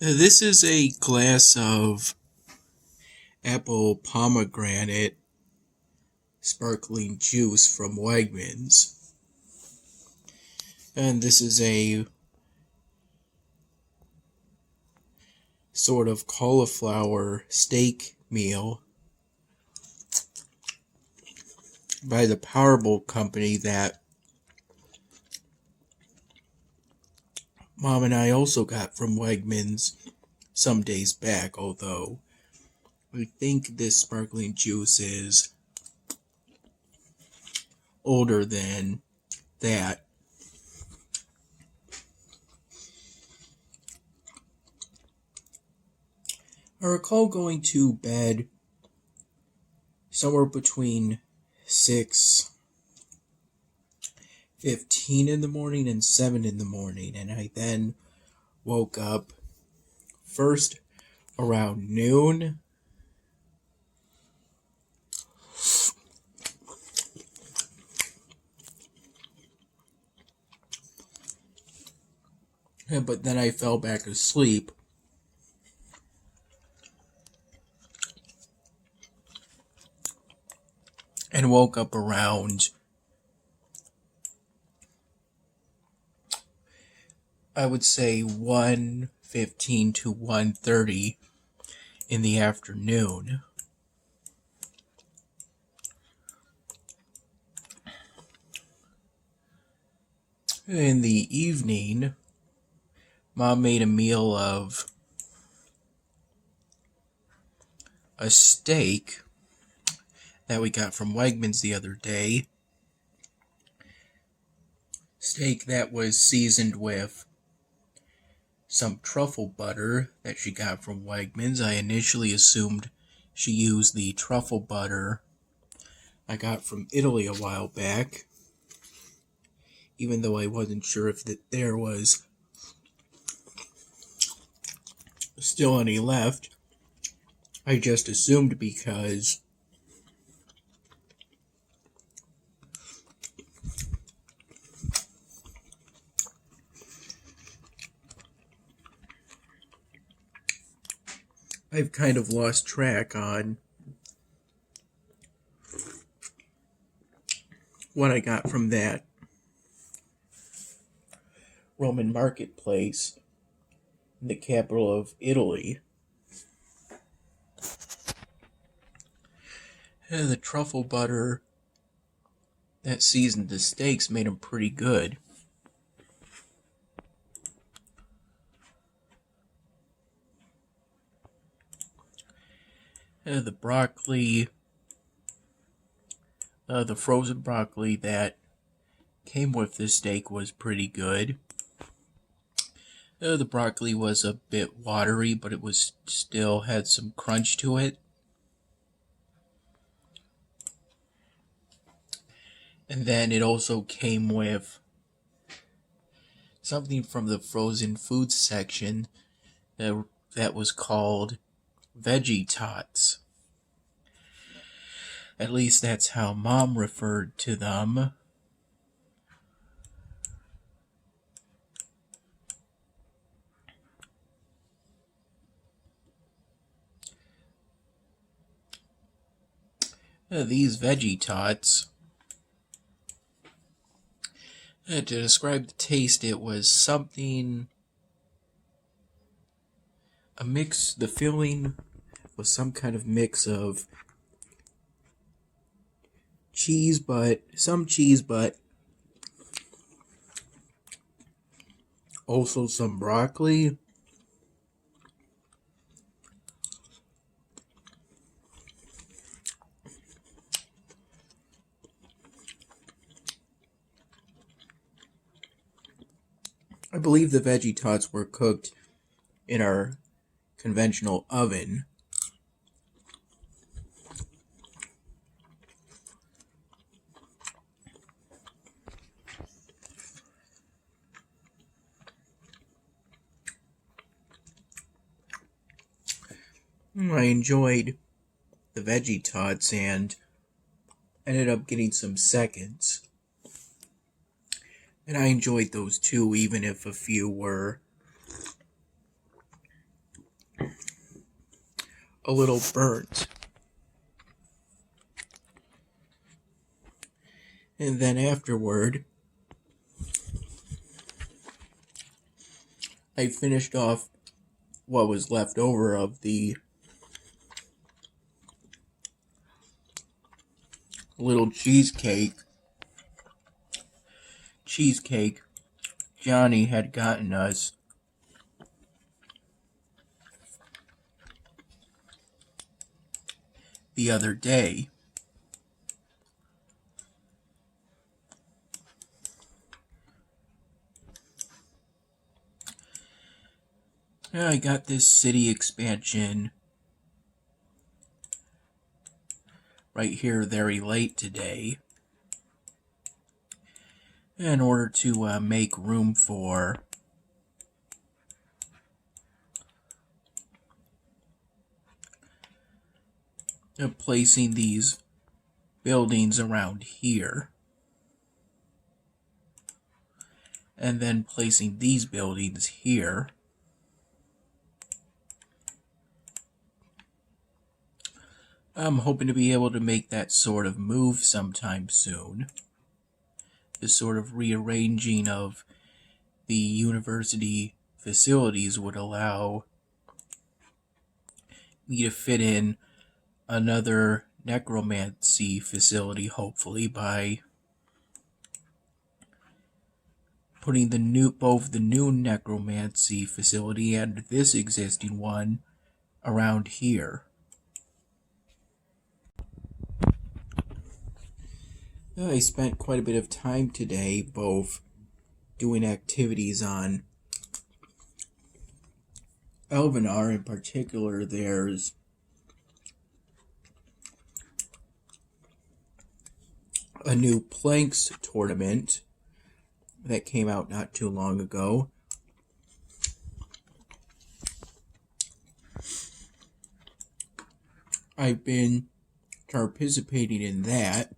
This is a glass of apple pomegranate sparkling juice from Wegmans. And this is a sort of cauliflower steak meal by the Powerball company that Mom and I also got from Wegmans some days back, although I think this sparkling juice is older than that. I recall going to bed somewhere between 6:15 in the morning and 7 in the morning, and I then woke up first around noon, but then I fell back asleep. And woke up around, I would say, 1:15 to 1:30 in the afternoon. In the evening, Mom made a meal of a steak that we got from Wegmans the other day. Steak that was seasoned with some truffle butter that she got from Wegmans. I initially assumed she used the truffle butter I got from Italy a while back, even though I wasn't sure if there was still any left. I just assumed because I've kind of lost track on what I got from that Roman marketplace in the capital of Italy. The truffle butter that seasoned the steaks made them pretty good. The broccoli, the frozen broccoli that came with the steak was pretty good. The broccoli was a bit watery, but it was still had some crunch to it. And then it also came with something from the frozen foods section that was called veggie tots. At least that's how Mom referred to them. These veggie tots, to describe the taste, it was something, a mix, the filling was some kind of mix of cheese, but also some broccoli. I believe the veggie tots were cooked in our conventional oven. I enjoyed the veggie tots and ended up getting some seconds. And I enjoyed those too, even if a few were a little burnt. And then afterward, I finished off what was left over of the little cheesecake Johnny had gotten us the other day. I got this city expansion right here very late today in order to make room for placing these buildings around here, and then placing these buildings here. I'm hoping to be able to make that sort of move sometime soon. This sort of rearranging of the university facilities would allow me to fit in another necromancy facility, hopefully, by putting both the new necromancy facility and this existing one around here. I spent quite a bit of time today both doing activities on Elvenar. In particular, there's a new planks tournament that came out not too long ago. I've been participating in that.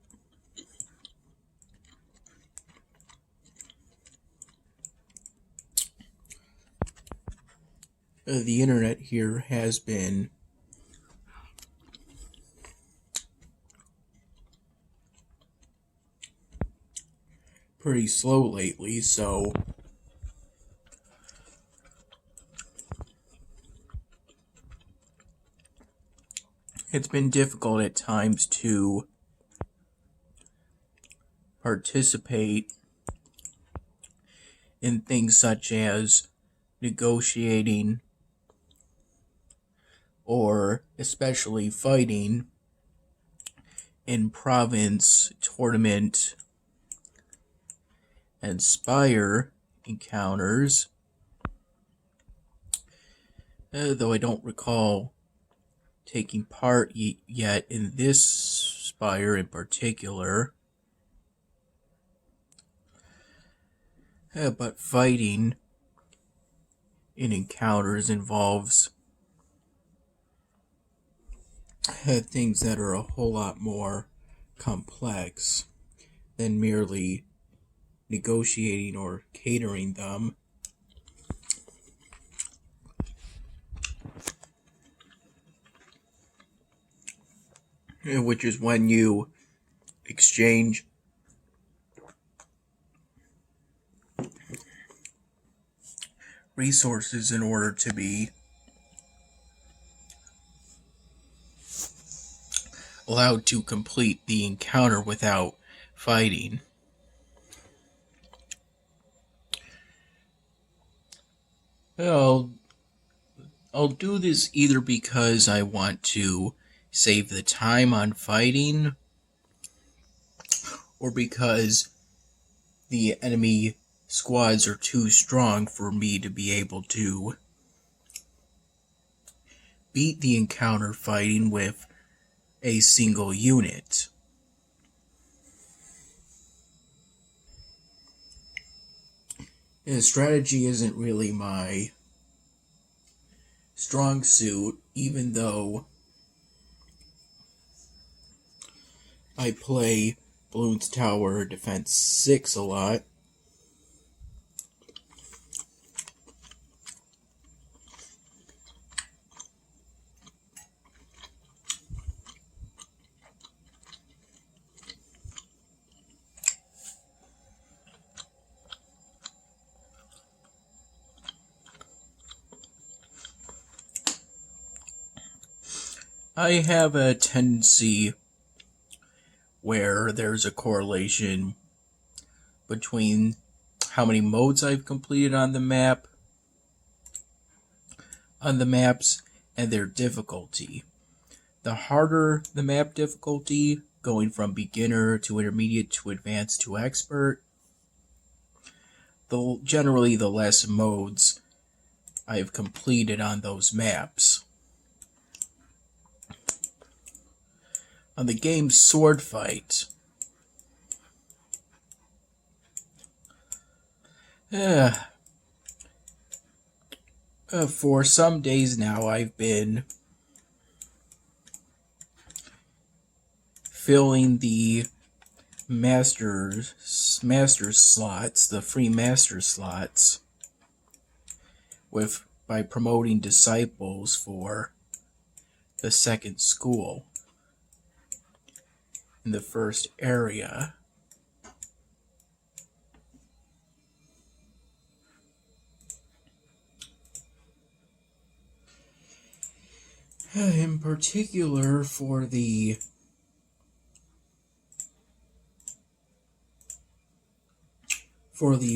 The internet here has been pretty slow lately, so it's been difficult at times to participate in things such as negotiating or especially fighting in province tournament and spire encounters, though I don't recall taking part yet in this spire in particular. But fighting in encounters involves things that are a whole lot more complex than merely negotiating or catering them. Which is when you exchange resources in order to be allowed to complete the encounter without fighting. I'll do this either because I want to save the time on fighting, or because the enemy squads are too strong for me to be able to beat the encounter fighting with a single unit. Strategy isn't really my strong suit, even though I play Bloons Tower Defense 6 a lot. I have a tendency where there's a correlation between how many modes I've completed on the maps and their difficulty. The harder the map difficulty, going from beginner to intermediate to advanced to expert, generally the less modes I have completed on those maps. On the game Sword Fight, for some days now I've been filling the master slots, the free master slots, by promoting disciples for the second school in the first area. In particular, for the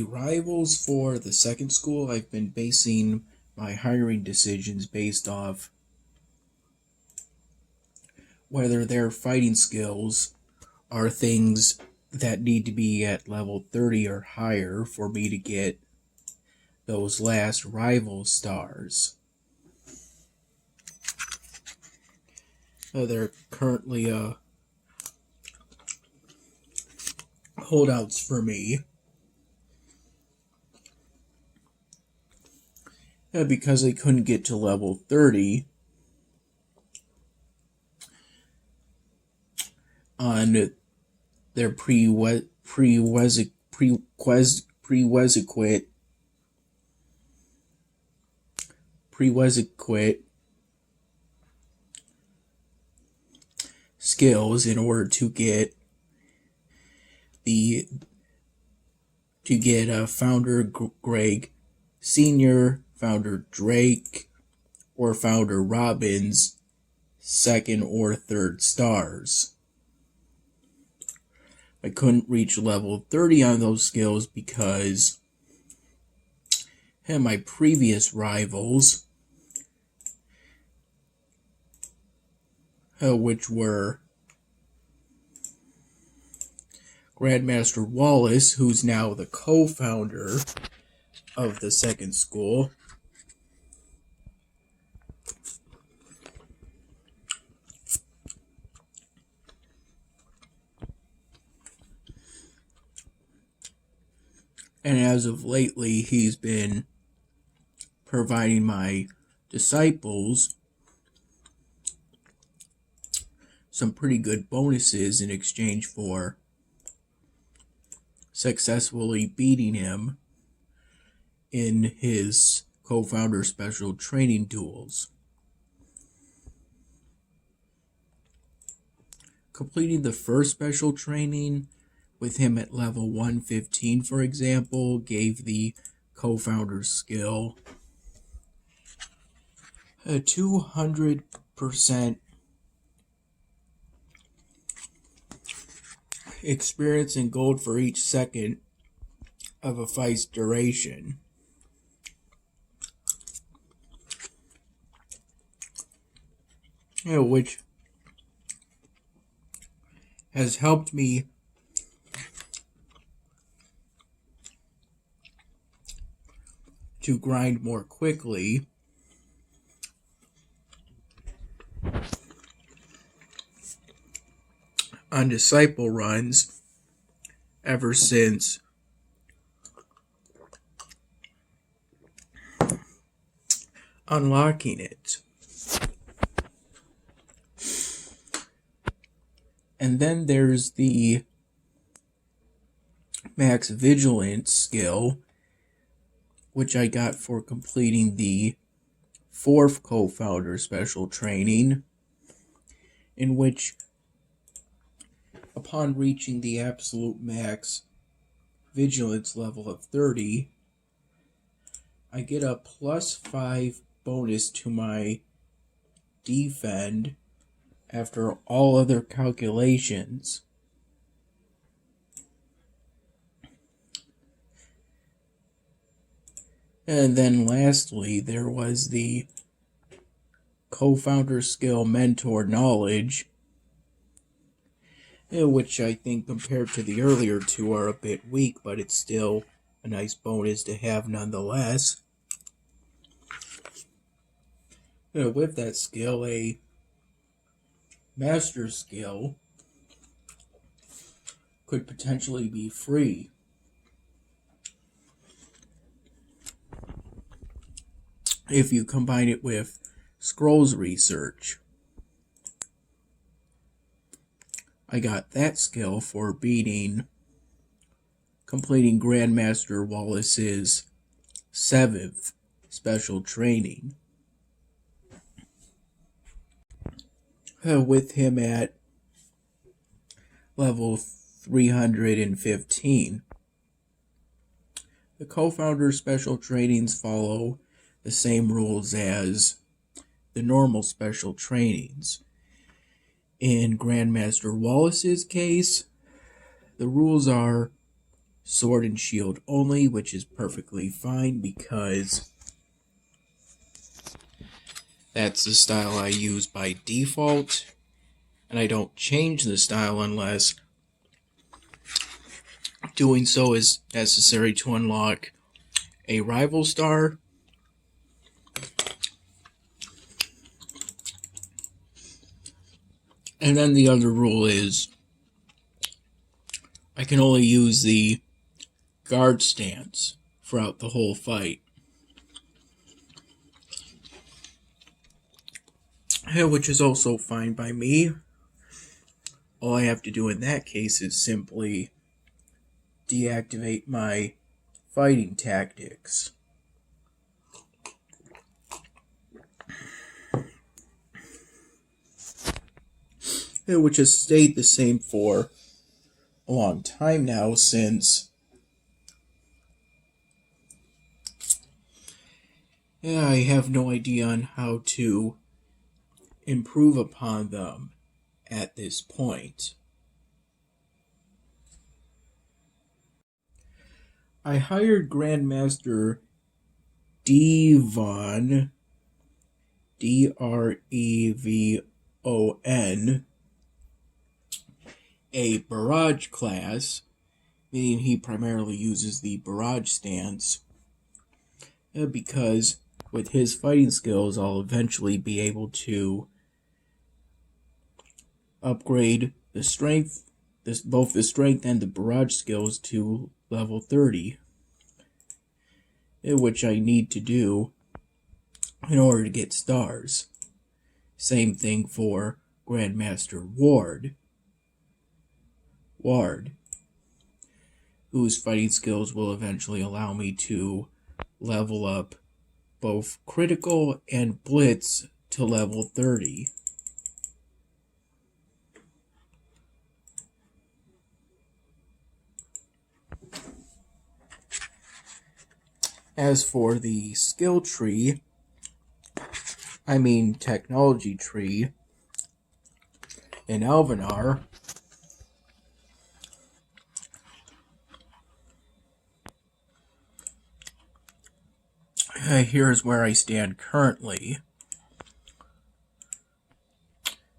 rivals for the second school, I've been basing my hiring decisions based off whether their fighting skills are things that need to be at level 30 or higher for me to get those last rival stars. They're currently holdouts for me. Because they couldn't get to level 30 on their prerequisite skills in order to get Founder Greg Sr., Founder Drake, or Founder Robin's second or third stars. I couldn't reach level 30 on those skills because my previous rivals, which were Grandmaster Wallace, who's now the co-founder of the second school, and as of lately he's been providing my disciples some pretty good bonuses in exchange for successfully beating him in his co-founder special training duels. Completing the first special training with him at level 115, for example, gave the co-founder skill a 200% experience and gold for each second of a fight's duration. Which has helped me to grind more quickly on disciple runs ever since unlocking it. And then there's the max vigilance skill, which I got for completing the fourth co-founder special training, in which upon reaching the absolute max vigilance level of 30, I get a +5 bonus to my defend after all other calculations. And then lastly, there was the co-founder skill mentor knowledge, which I think compared to the earlier two are a bit weak, but it's still a nice bonus to have nonetheless. With that skill, a master skill could potentially be free. If you combine it with scrolls research. I got that skill for completing Grandmaster Wallace's 7th special training. With him at level 315. The co-founder special trainings follow the same rules as the normal special trainings. In Grandmaster Wallace's case, the rules are sword and shield only, which is perfectly fine because that's the style I use by default, and I don't change the style unless doing so is necessary to unlock a rival star. And then the other rule is I can only use the guard stance throughout the whole fight. Which is also fine by me. All I have to do in that case is simply deactivate my fighting tactics. Which has stayed the same for a long time now, since I have no idea on how to improve upon them at this point. I hired Grandmaster Devon, Drevon, a barrage class, meaning he primarily uses the barrage stance, because with his fighting skills I'll eventually be able to upgrade the strength, both the strength and the barrage skills to level 30, which I need to do in order to get stars. Same thing for Grandmaster Ward, whose fighting skills will eventually allow me to level up both critical and blitz to level 30. As for the skill tree, technology tree in Alvenar, here's where I stand currently.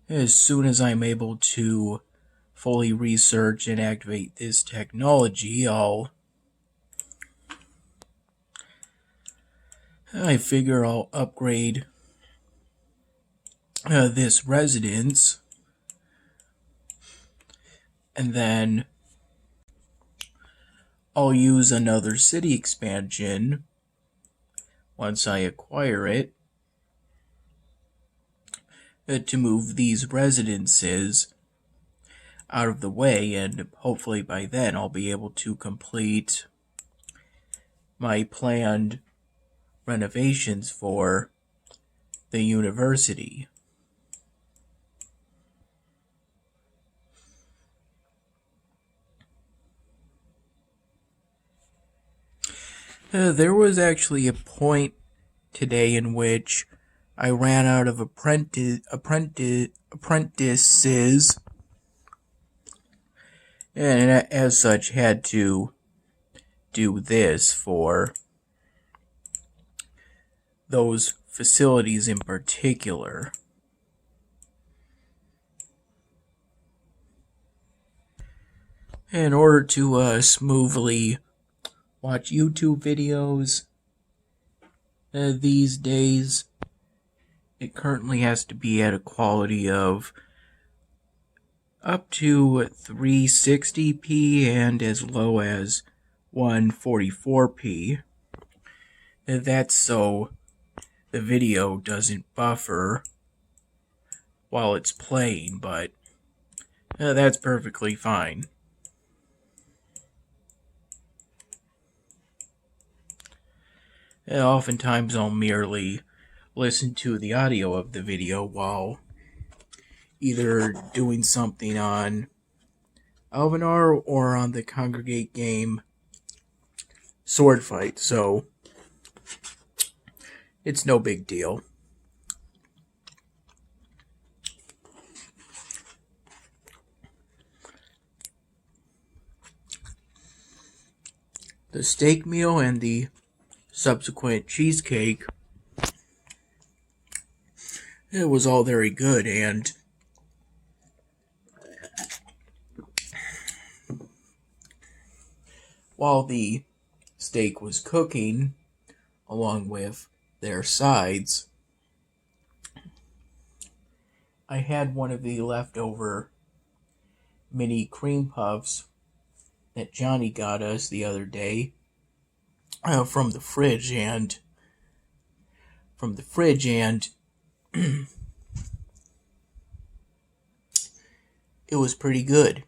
As soon as I'm able to fully research and activate this technology, I figure I'll upgrade this residence, and then I'll use another city expansion once I acquire it to move these residences out of the way, and hopefully by then I'll be able to complete my planned renovations for the university. There was actually a point today in which I ran out of apprentices, and as such had to do this for those facilities in particular. In order to smoothly watch YouTube videos these days, it currently has to be at a quality of up to 360p and as low as 144p. That's so the video doesn't buffer while it's playing, but that's perfectly fine. Oftentimes I'll merely listen to the audio of the video while either doing something on Alvenar or on the Congregate game Sword Fight, so it's no big deal. The steak meal and the subsequent cheesecake, it was all very good, and while the steak was cooking, along with their sides, I had one of the leftover mini cream puffs that Johnny got us the other day from the fridge, and it was pretty good.